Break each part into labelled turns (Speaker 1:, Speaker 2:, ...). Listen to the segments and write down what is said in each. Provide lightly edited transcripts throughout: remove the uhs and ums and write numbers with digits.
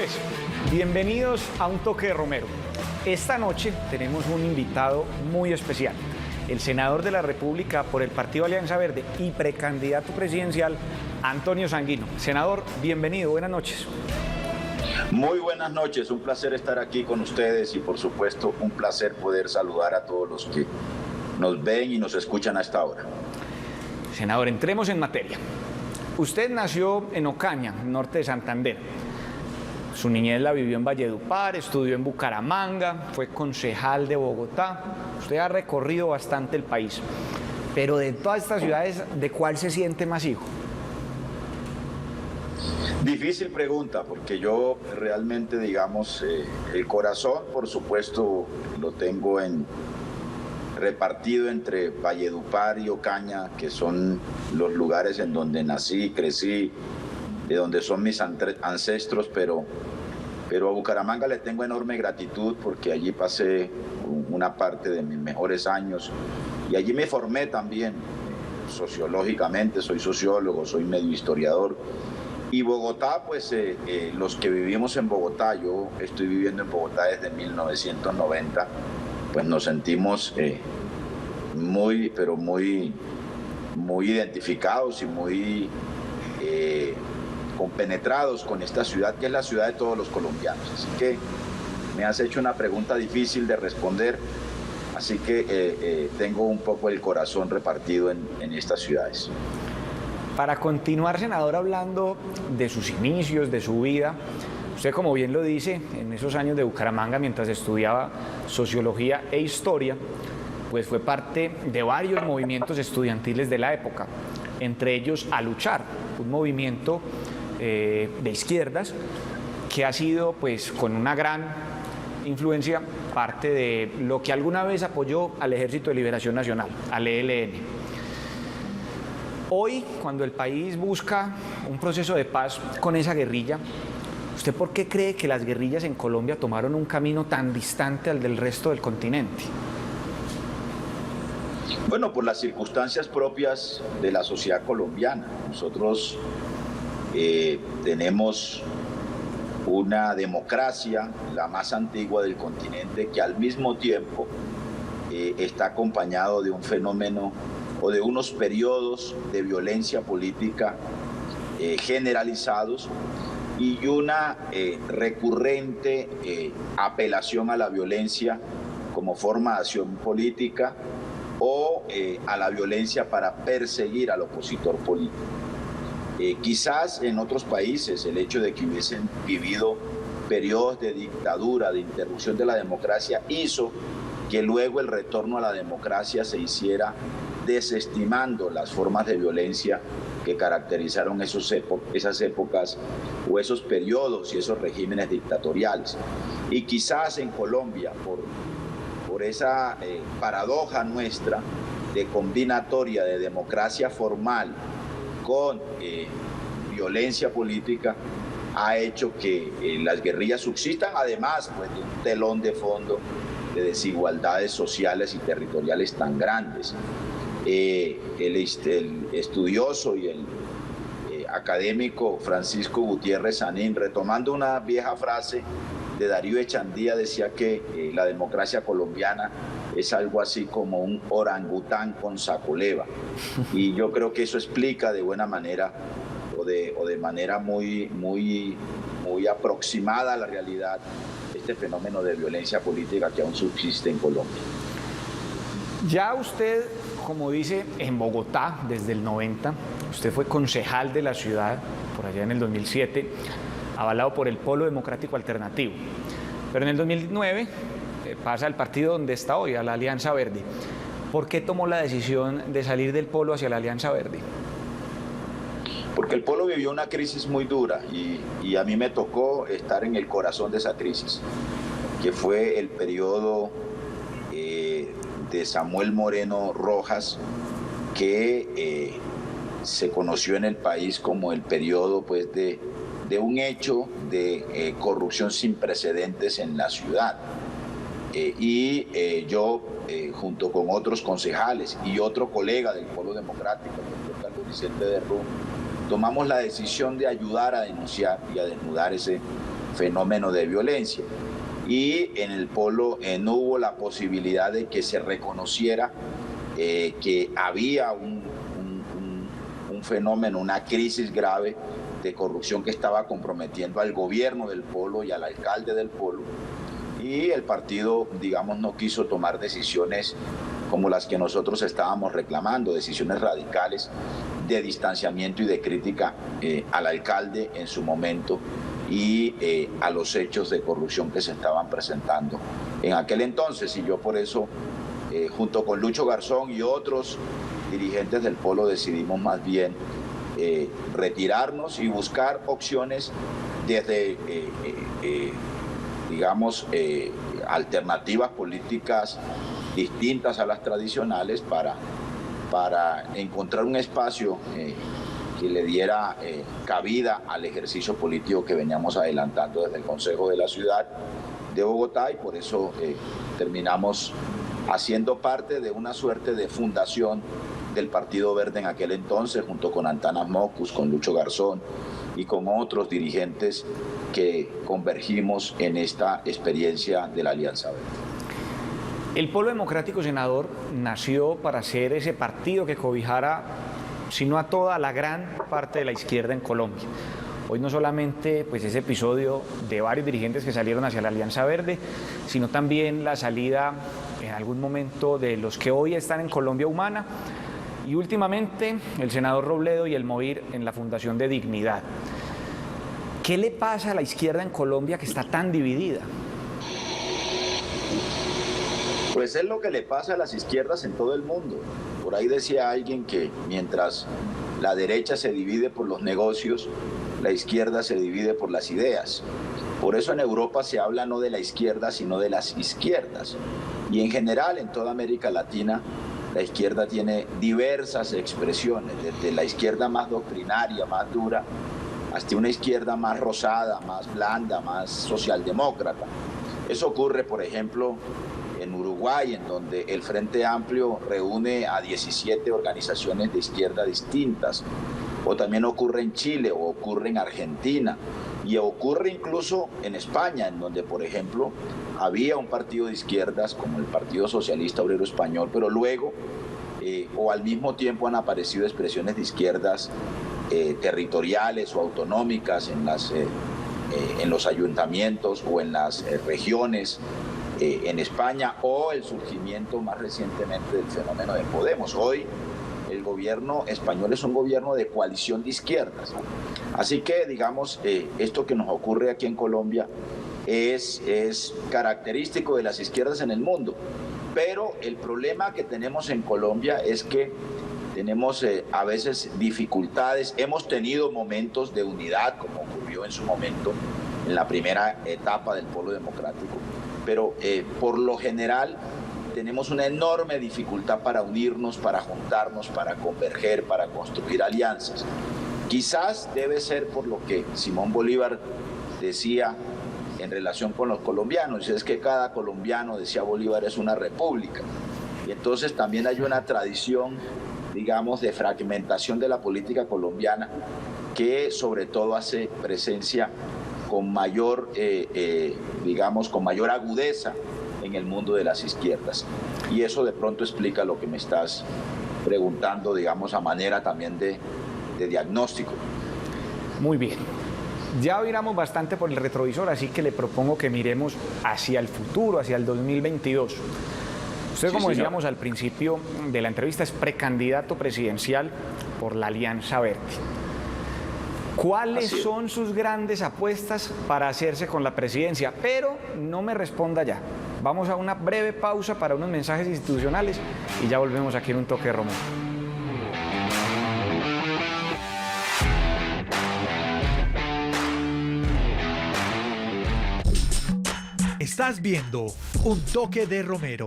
Speaker 1: noches, bienvenidos a Un Toque de Romero. Esta noche tenemos un invitado muy especial, el senador de la República por el Partido Alianza Verde y precandidato presidencial, Antonio Sanguino. Senador, bienvenido, buenas noches.
Speaker 2: Muy buenas noches, un placer estar aquí con ustedes y por supuesto un placer poder saludar a todos los que nos ven y nos escuchan a esta hora.
Speaker 1: Senador, entremos en materia. Usted nació en Ocaña, norte de Santander. Su niñez la vivió en Valledupar, estudió en Bucaramanga, fue concejal de Bogotá. Usted ha recorrido bastante el país. Pero de todas estas ciudades, ¿de cuál se siente más hijo?
Speaker 2: Difícil pregunta, porque yo realmente, digamos, el corazón, por supuesto, lo tengo repartido entre Valledupar y Ocaña, que son los lugares en donde nací, crecí, de donde son mis ancestros, pero a Bucaramanga le tengo enorme gratitud porque allí pasé una parte de mis mejores años y allí me formé también sociológicamente, soy sociólogo, soy medio historiador. Y Bogotá, pues los que vivimos en Bogotá, yo estoy viviendo en Bogotá desde 1990, pues nos sentimos muy identificados y muy compenetrados con esta ciudad, que es la ciudad de todos los colombianos. Así que me has hecho una pregunta difícil de responder, así que tengo un poco el corazón repartido en estas ciudades.
Speaker 1: Para continuar, senador, hablando de sus inicios, de su vida, usted, como bien lo dice, en esos años de Bucaramanga, mientras estudiaba sociología e historia, pues fue parte de varios movimientos estudiantiles de la época, entre ellos A Luchar, un movimiento de izquierdas que ha sido, pues, con una gran influencia, parte de lo que alguna vez apoyó al Ejército de Liberación Nacional, al ELN. Hoy, cuando el país busca un proceso de paz con esa guerrilla, ¿usted por qué cree que las guerrillas en Colombia tomaron un camino tan distante al del resto del continente?
Speaker 2: Bueno, por las circunstancias propias de la sociedad colombiana. Nosotros tenemos una democracia, la más antigua del continente, que al mismo tiempo está acompañado de un fenómeno o de unos periodos de violencia política generalizados y una recurrente apelación a la violencia como forma de acción política o a la violencia para perseguir al opositor político. Quizás en otros países el hecho de que hubiesen vivido periodos de dictadura, de interrupción de la democracia, hizo que luego el retorno a la democracia se hiciera desestimando las formas de violencia que caracterizaron esas épocas o esos periodos y esos regímenes dictatoriales. Y quizás en Colombia, por esa paradoja nuestra de combinatoria de democracia formal con violencia política, ha hecho que las guerrillas subsistan, además pues, de un telón de fondo de desigualdades sociales y territoriales tan grandes. El estudioso y el académico Francisco Gutiérrez Sanín, retomando una vieja frase de Darío Echandía, decía que la democracia colombiana es algo así como un orangután con sacoleva. Y yo creo que eso explica de buena manera o de manera muy aproximada a la realidad este fenómeno de violencia política que aún subsiste en Colombia.
Speaker 1: Ya usted, como dice, en Bogotá desde el 90, usted fue concejal de la ciudad por allá en el 2007, avalado por el Polo Democrático Alternativo. Pero en el 2009 pasa al partido donde está hoy, a la Alianza Verde. ¿Por qué tomó la decisión de salir del Polo hacia la Alianza Verde?
Speaker 2: Porque el Polo vivió una crisis muy dura y a mí me tocó estar en el corazón de esa crisis, que fue el periodo de Samuel Moreno Rojas, que se conoció en el país como el periodo pues, de un hecho de corrupción sin precedentes en la ciudad. Yo, junto con otros concejales y otro colega del Polo Democrático, el doctor Carlos Vicente de Rú, tomamos la decisión de ayudar a denunciar y a desnudar ese fenómeno de violencia. Y en el polo no hubo la posibilidad de que se reconociera que había un fenómeno, una crisis grave de corrupción que estaba comprometiendo al gobierno del polo y al alcalde del polo. Y el partido, digamos, no quiso tomar decisiones como las que nosotros estábamos reclamando, decisiones radicales de distanciamiento y de crítica al alcalde en su momento y a los hechos de corrupción que se estaban presentando en aquel entonces. Y yo por eso, junto con Lucho Garzón y otros dirigentes del polo, decidimos más bien retirarnos y buscar opciones desde, digamos, alternativas políticas distintas a las tradicionales para encontrar un espacio que le diera cabida al ejercicio político que veníamos adelantando desde el Consejo de la Ciudad de Bogotá, y por eso terminamos haciendo parte de una suerte de fundación del Partido Verde en aquel entonces, junto con Antanas Mockus, con Lucho Garzón y con otros dirigentes que convergimos en esta experiencia de la Alianza Verde.
Speaker 1: El Polo Democrático, senador, nació para ser ese partido que cobijara, si no a toda, la gran parte de la izquierda en Colombia. Hoy no solamente pues, ese episodio de varios dirigentes que salieron hacia la Alianza Verde, sino también la salida en algún momento de los que hoy están en Colombia Humana, y últimamente el senador Robledo y el MOVIR en la Fundación de Dignidad. ¿Qué le pasa a la izquierda en Colombia que está tan dividida?
Speaker 2: Pues es lo que le pasa a las izquierdas en todo el mundo. Por ahí decía alguien que mientras la derecha se divide por los negocios, la izquierda se divide por las ideas. Por eso en Europa se habla no de la izquierda, sino de las izquierdas. Y en general en toda América Latina la izquierda tiene diversas expresiones, desde la izquierda más doctrinaria, más dura, hasta una izquierda más rosada, más blanda, más socialdemócrata. Eso ocurre, por ejemplo, en Uruguay, en donde el Frente Amplio reúne a 17 organizaciones de izquierda distintas. O también ocurre en Chile, o ocurre en Argentina, y ocurre incluso en España, en donde, por ejemplo, había un partido de izquierdas como el Partido Socialista Obrero Español, pero luego, o al mismo tiempo, han aparecido expresiones de izquierdas territoriales o autonómicas en los ayuntamientos o en las regiones en España, o el surgimiento más recientemente del fenómeno de Podemos. Hoy el gobierno español es un gobierno de coalición de izquierdas. Así que, digamos, esto que nos ocurre aquí en Colombia es característico de las izquierdas en el mundo. Pero el problema que tenemos en Colombia es que tenemos a veces dificultades. Hemos tenido momentos de unidad, como ocurrió en su momento en la primera etapa del Polo Democrático, pero por lo general tenemos una enorme dificultad para unirnos, para juntarnos, para converger, para construir alianzas. Quizás debe ser por lo que Simón Bolívar decía en relación con los colombianos, es que cada colombiano, decía Bolívar, es una república. Y entonces también hay una tradición, digamos, de fragmentación de la política colombiana que sobre todo hace presencia con mayor, digamos, con mayor agudeza en el mundo de las izquierdas. Y eso de pronto explica lo que me estás preguntando, digamos, a manera también de diagnóstico.
Speaker 1: Muy bien. Ya miramos bastante por el retrovisor, así que le propongo que miremos hacia el futuro, hacia el 2022. Usted, como decíamos al principio de la entrevista, es precandidato presidencial por la Alianza Verde. ¿Cuáles son sus grandes apuestas para hacerse con la presidencia? Pero no me responda ya. Vamos a una breve pausa para unos mensajes institucionales y ya volvemos aquí en Un Toque de Romero.
Speaker 3: Estás viendo Un Toque de Romero.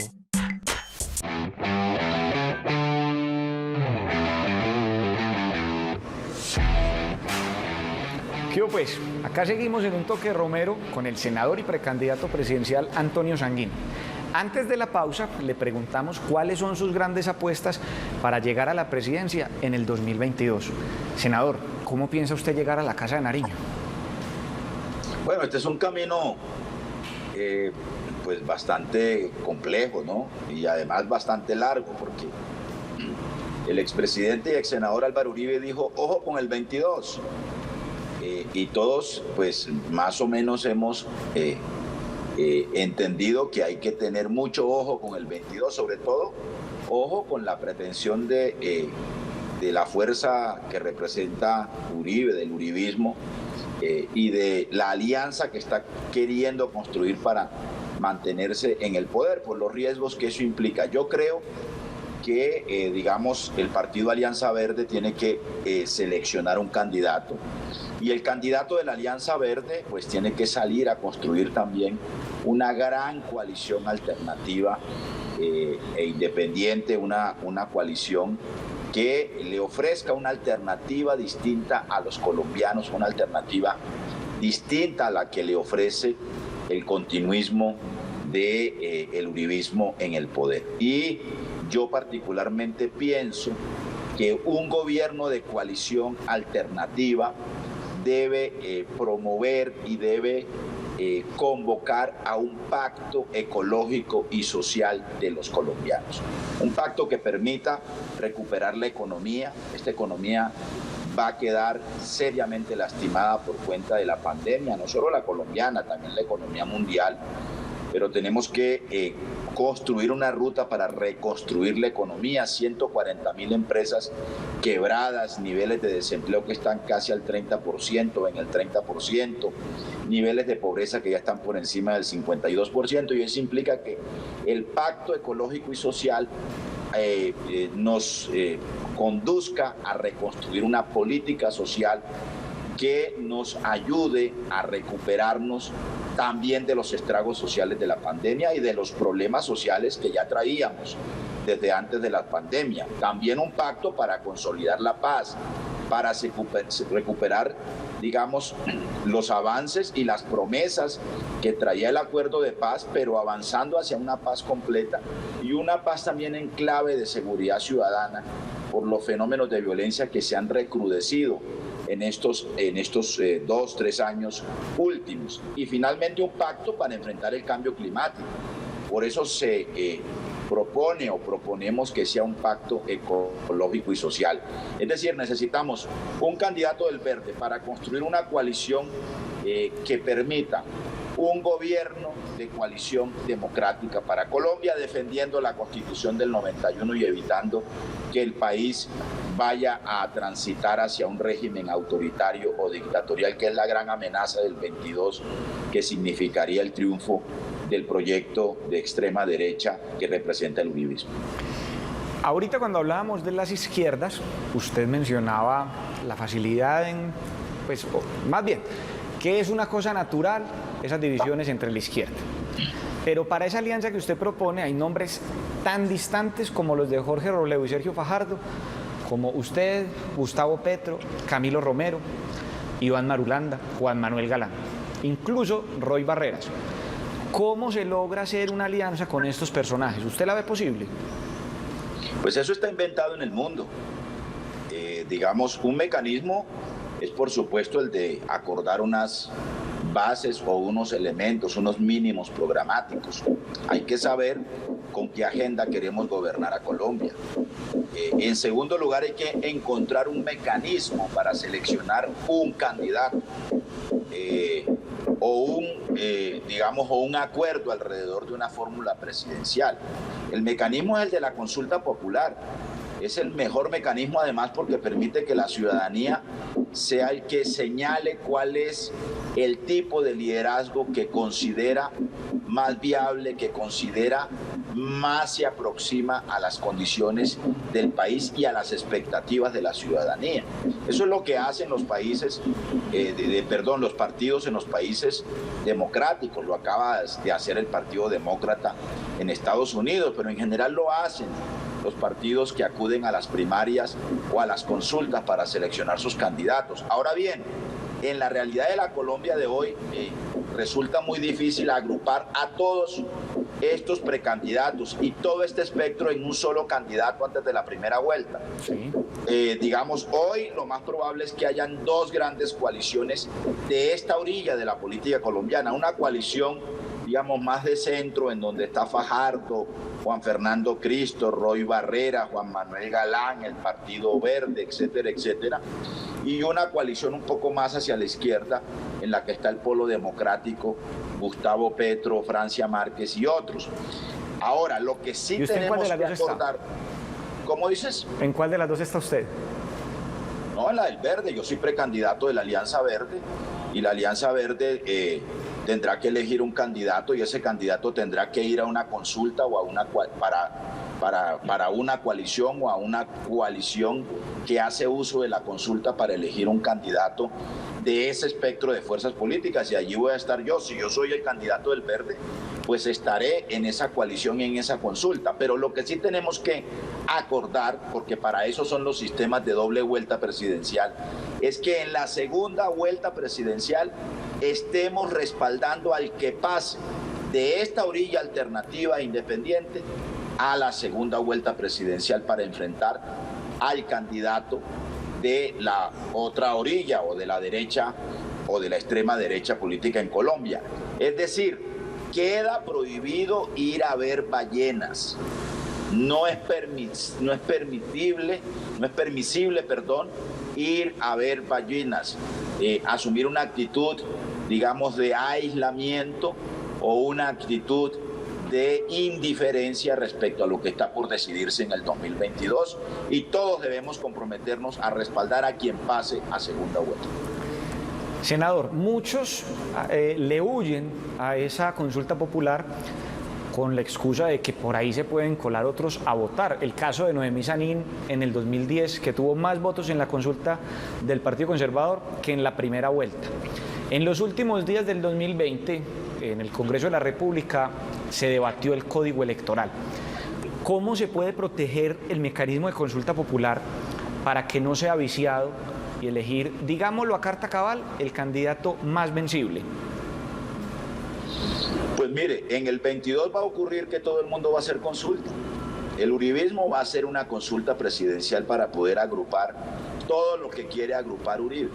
Speaker 1: ¿Qué hubo, pues? Acá seguimos en Un Toque de Romero con el senador y precandidato presidencial Antonio Sanguino. Antes de la pausa le preguntamos cuáles son sus grandes apuestas para llegar a la presidencia en el 2022. Senador, ¿cómo piensa usted llegar a la Casa de Nariño?
Speaker 2: Bueno, este es un camino pues bastante complejo, ¿no? Y además bastante largo, porque el expresidente y ex senador Álvaro Uribe dijo, ojo con el 22. Y todos, pues más o menos hemos entendido que hay que tener mucho ojo con el 22, sobre todo, ojo con la pretensión de la fuerza que representa Uribe, del uribismo, y de la alianza que está queriendo construir para mantenerse en el poder, por los riesgos que eso implica. Yo creo que, digamos, el partido Alianza Verde tiene que seleccionar un candidato, y el candidato de la Alianza Verde pues tiene que salir a construir también una gran coalición alternativa e independiente, una coalición que le ofrezca una alternativa distinta a los colombianos, una alternativa distinta a la que le ofrece el continuismo del uribismo en el poder. Y yo particularmente pienso que un gobierno de coalición alternativa debe promover y debe convocar a un pacto ecológico y social de los colombianos. Un pacto que permita recuperar la economía. Esta economía va a quedar seriamente lastimada por cuenta de la pandemia, no solo la colombiana, también la economía mundial. Pero tenemos que construir una ruta para reconstruir la economía. 140.000 empresas quebradas, niveles de desempleo que están casi al 30%, en el 30%, niveles de pobreza que ya están por encima del 52%, y eso implica que el pacto ecológico y social nos conduzca a reconstruir una política social que nos ayude a recuperarnos también de los estragos sociales de la pandemia y de los problemas sociales que ya traíamos desde antes de la pandemia. También un pacto para consolidar la paz, para recuperar, digamos, los avances y las promesas que traía el acuerdo de paz, pero avanzando hacia una paz completa y una paz también en clave de seguridad ciudadana por los fenómenos de violencia que se han recrudecido en estos 2-3 años últimos. Y finalmente un pacto para enfrentar el cambio climático. Por eso se propone o proponemos que sea un pacto ecológico y social. Es decir, necesitamos un candidato del Verde para construir una coalición que permita un gobierno de coalición democrática para Colombia, defendiendo la Constitución del 91 y evitando que el país vaya a transitar hacia un régimen autoritario o dictatorial, que es la gran amenaza del 22, que significaría el triunfo del proyecto de extrema derecha que representa el uribismo.
Speaker 1: Ahorita cuando hablábamos de las izquierdas, usted mencionaba la facilidad en, pues, más bien, que es una cosa natural esas divisiones entre la izquierda. Pero para esa alianza que usted propone hay nombres tan distantes como los de Jorge Robledo y Sergio Fajardo, como usted, Gustavo Petro, Camilo Romero, Iván Marulanda, Juan Manuel Galán, incluso Roy Barreras. ¿Cómo se logra hacer una alianza con estos personajes? ¿Usted la ve posible?
Speaker 2: Pues eso está inventado en el mundo. Digamos, un mecanismo es por supuesto el de acordar unas bases o unos elementos, unos mínimos programáticos. Hay que saber con qué agenda queremos gobernar a Colombia. En segundo lugar, hay que encontrar un mecanismo para seleccionar un candidato o un acuerdo alrededor de una fórmula presidencial. El mecanismo es el de la consulta popular. Es el mejor mecanismo, además, porque permite que la ciudadanía sea el que señale cuál es el tipo de liderazgo que considera más viable, que considera más se aproxima a las condiciones del país y a las expectativas de la ciudadanía. Eso es lo que hacen los países, los partidos en los países democráticos. Lo acaba de hacer el Partido Demócrata en Estados Unidos, pero en general lo hacen los partidos que acuden a las primarias o a las consultas para seleccionar sus candidatos. Ahora bien, en la realidad de la Colombia de hoy resulta muy difícil agrupar a todos estos precandidatos y todo este espectro en un solo candidato antes de la primera vuelta.
Speaker 1: Sí.
Speaker 2: Digamos, hoy lo más probable es que hayan dos grandes coaliciones de esta orilla de la política colombiana. Una coalición, digamos, más de centro, en donde está Fajardo, Juan Fernando Cristo, Roy Barrera, Juan Manuel Galán, el Partido Verde, etcétera, etcétera. Y una coalición un poco más hacia la izquierda, en la que está el Polo Democrático, Gustavo Petro, Francia Márquez y otros. Ahora, lo que sí tenemos que acordar... ¿Cómo dices?
Speaker 1: ¿En cuál de las dos está usted?
Speaker 2: No, en la del Verde. Yo soy precandidato de la Alianza Verde, y la Alianza Verde tendrá que elegir un candidato, y ese candidato tendrá que ir a una consulta o a una para una coalición o a una coalición que hace uso de la consulta para elegir un candidato de ese espectro de fuerzas políticas, y allí voy a estar yo. Si yo soy el candidato del Verde, pues estaré en esa coalición y en esa consulta. Pero lo que sí tenemos que acordar, porque para eso son los sistemas de doble vuelta presidencial, es que en la segunda vuelta presidencial estemos respaldando al que pase de esta orilla alternativa e independiente a la segunda vuelta presidencial para enfrentar al candidato de la otra orilla, o de la derecha o de la extrema derecha política en Colombia. Es decir, queda prohibido ir a ver ballenas. No es permisible, ir a ver ballenas, asumir una actitud, digamos, de aislamiento o una actitud de indiferencia respecto a lo que está por decidirse en el 2022, y todos debemos comprometernos a respaldar a quien pase a segunda vuelta.
Speaker 1: Senador, muchos le huyen a esa consulta popular con la excusa de que por ahí se pueden colar otros a votar. El caso de Noemí Sanín en el 2010, que tuvo más votos en la consulta del Partido Conservador que en la primera vuelta. En los últimos días del 2020, en el Congreso de la República, se debatió el Código Electoral. ¿Cómo se puede proteger el mecanismo de consulta popular para que no sea viciado y elegir, digámoslo a carta cabal, el candidato más vencible?
Speaker 2: Pues mire, en el 22 va a ocurrir que todo el mundo va a hacer consulta. El uribismo va a hacer una consulta presidencial para poder agrupar todo lo que quiere agrupar Uribe.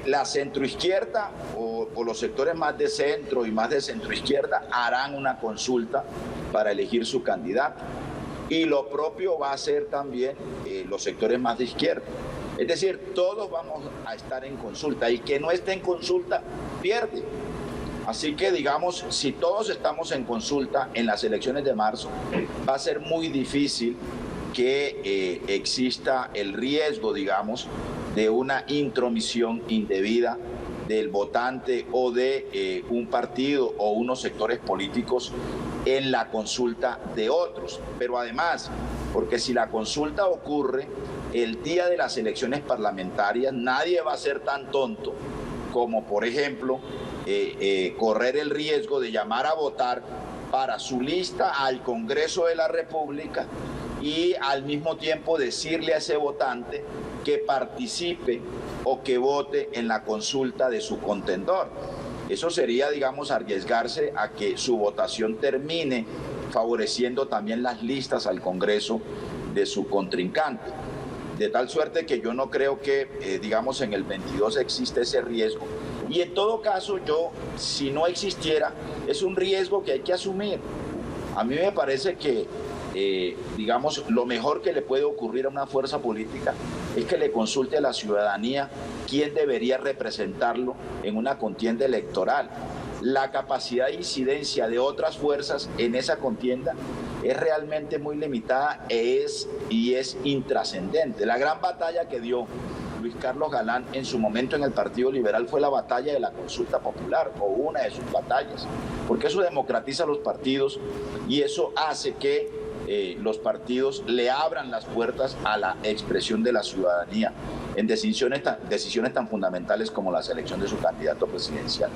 Speaker 2: La centroizquierda o los sectores más de centro y más de centroizquierda harán una consulta para elegir su candidato. Y lo propio va a hacer también los sectores más de izquierda. Es decir, todos vamos a estar en consulta, y que no esté en consulta pierde. Así que, digamos, si todos estamos en consulta en las elecciones de marzo, va a ser muy difícil que exista el riesgo, digamos, de una intromisión indebida del votante o de un partido o unos sectores políticos en la consulta de otros. Pero además, porque si la consulta ocurre el día de las elecciones parlamentarias, nadie va a ser tan tonto como, por ejemplo, correr el riesgo de llamar a votar para su lista al Congreso de la República y al mismo tiempo decirle a ese votante que participe o que vote en la consulta de su contendor. Eso sería, digamos, arriesgarse a que su votación termine favoreciendo también las listas al Congreso de su contrincante. De tal suerte que yo no creo que, digamos, en el 22 existe ese riesgo. Y en todo caso, si no existiera, es un riesgo que hay que asumir. A mí me parece que, digamos, lo mejor que le puede ocurrir a una fuerza política es que le consulte a la ciudadanía quién debería representarlo en una contienda electoral. La capacidad de incidencia de otras fuerzas en esa contienda es realmente muy limitada y es intrascendente. La gran batalla que dio Luis Carlos Galán en su momento en el Partido Liberal fue la batalla de la consulta popular, o una de sus batallas, porque eso democratiza los partidos y eso hace que los partidos le abran las puertas a la expresión de la ciudadanía en decisiones tan fundamentales como la selección de su candidato presidencial.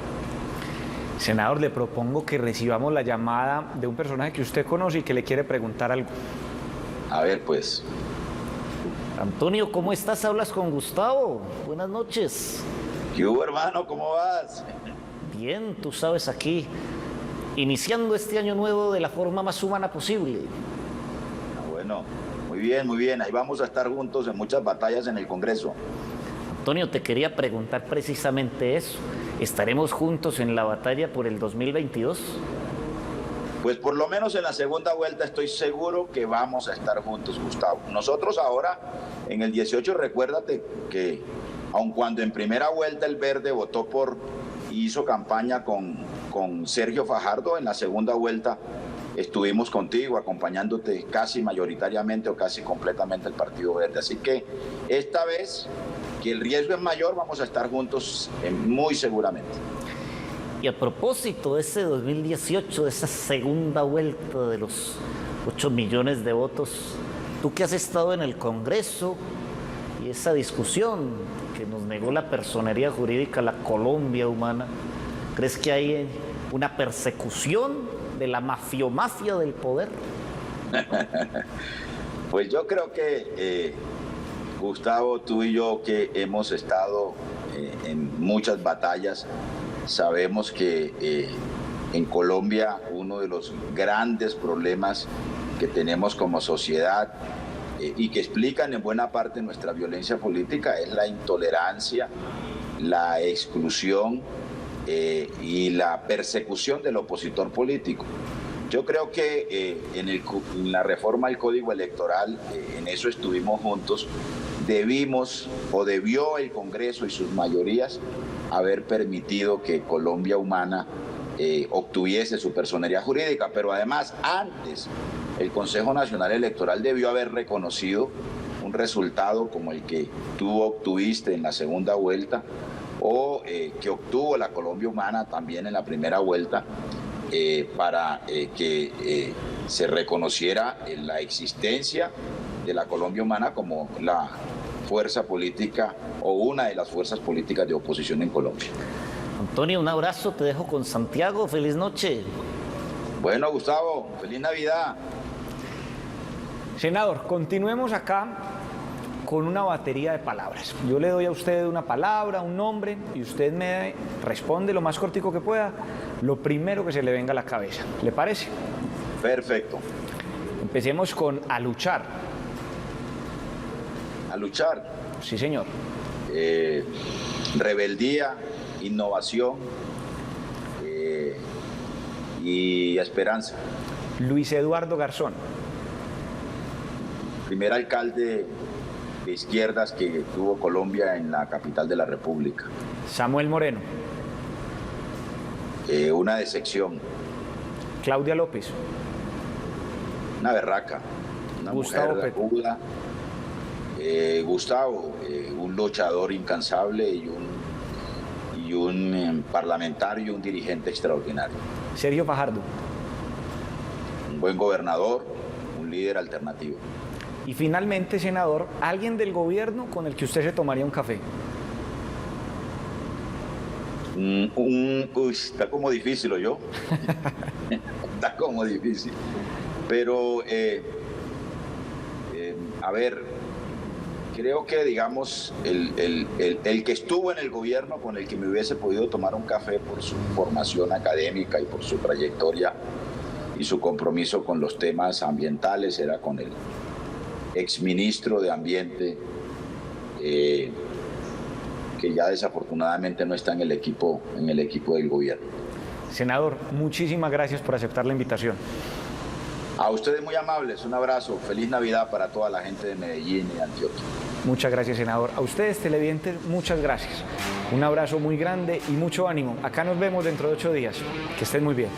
Speaker 1: Senador, le propongo que recibamos la llamada de un personaje que usted conoce y que le quiere preguntar algo.
Speaker 2: A ver, pues.
Speaker 4: Antonio, ¿cómo estás? Hablas con Gustavo. Buenas noches.
Speaker 2: ¿Qué hubo, hermano? ¿Cómo vas?
Speaker 4: Bien, tú sabes, aquí iniciando este año nuevo de la forma más humana posible.
Speaker 2: Bueno, muy bien, muy bien. Ahí vamos a estar juntos en muchas batallas en el Congreso.
Speaker 4: Antonio, te quería preguntar precisamente eso. ¿Estaremos juntos en la batalla por el 2022?
Speaker 2: Pues por lo menos en la segunda vuelta estoy seguro que vamos a estar juntos, Gustavo. Nosotros ahora, en el 18, recuérdate que aun cuando en primera vuelta el Verde votó y hizo campaña con Sergio Fajardo, en la segunda vuelta estuvimos contigo, acompañándote casi mayoritariamente o casi completamente el Partido Verde. Así que esta vez, que el riesgo es mayor, vamos a estar juntos muy seguramente.
Speaker 4: Y a propósito de ese 2018, de esa segunda vuelta de los 8 millones de votos, tú que has estado en el Congreso y esa discusión que nos negó la personería jurídica, la Colombia humana, ¿crees que hay una persecución de la mafiomafia del poder?
Speaker 2: Pues yo creo que, Gustavo, tú y yo que hemos estado en muchas batallas, sabemos que en Colombia uno de los grandes problemas que tenemos como sociedad y que explican en buena parte nuestra violencia política es la intolerancia, la exclusión y la persecución del opositor político. Yo creo que en la reforma al Código Electoral, en eso estuvimos juntos, debió el Congreso y sus mayorías haber permitido que Colombia Humana obtuviese su personería jurídica, pero además antes el Consejo Nacional Electoral debió haber reconocido un resultado como el que tú obtuviste en la segunda vuelta o que obtuvo la Colombia Humana también en la primera vuelta para que se reconociera la existencia de la Colombia Humana como la fuerza política o una de las fuerzas políticas de oposición en Colombia.
Speaker 4: Antonio, un abrazo, te dejo con Santiago, feliz noche.
Speaker 2: Bueno, Gustavo, feliz Navidad.
Speaker 1: Senador, continuemos acá con una batería de palabras. Yo le doy a usted una palabra, un nombre, y usted me responde lo más cortico que pueda, lo primero que se le venga a la cabeza. ¿Le parece?
Speaker 2: Perfecto.
Speaker 1: Empecemos con a luchar.
Speaker 2: A luchar.
Speaker 1: Sí, señor.
Speaker 2: Rebeldía, innovación y esperanza.
Speaker 1: Luis Eduardo Garzón.
Speaker 2: Primer alcalde de izquierdas que tuvo Colombia en la capital de la República.
Speaker 1: Samuel Moreno.
Speaker 2: Una decepción.
Speaker 1: Claudia López.
Speaker 2: Una berraca. Una
Speaker 1: Gustavo
Speaker 2: mujer aguda. Gustavo, un luchador incansable y un parlamentario y un dirigente extraordinario.
Speaker 1: Sergio Fajardo.
Speaker 2: Un buen gobernador, un líder alternativo.
Speaker 1: Y finalmente, senador, alguien del gobierno con el que usted se tomaría un café.
Speaker 2: Está como difícil, ¿o yo? Está como difícil. Pero, a ver, creo que, digamos, el que estuvo en el gobierno con el que me hubiese podido tomar un café por su formación académica y por su trayectoria y su compromiso con los temas ambientales era con el exministro de Ambiente, que ya desafortunadamente no está en el equipo del gobierno.
Speaker 1: Senador, muchísimas gracias por aceptar la invitación.
Speaker 2: A ustedes muy amables, un abrazo, feliz Navidad para toda la gente de Medellín y de Antioquia.
Speaker 1: Muchas gracias, senador. A ustedes, televidentes, muchas gracias. Un abrazo muy grande y mucho ánimo. Acá nos vemos dentro de 8 días. Que estén muy bien.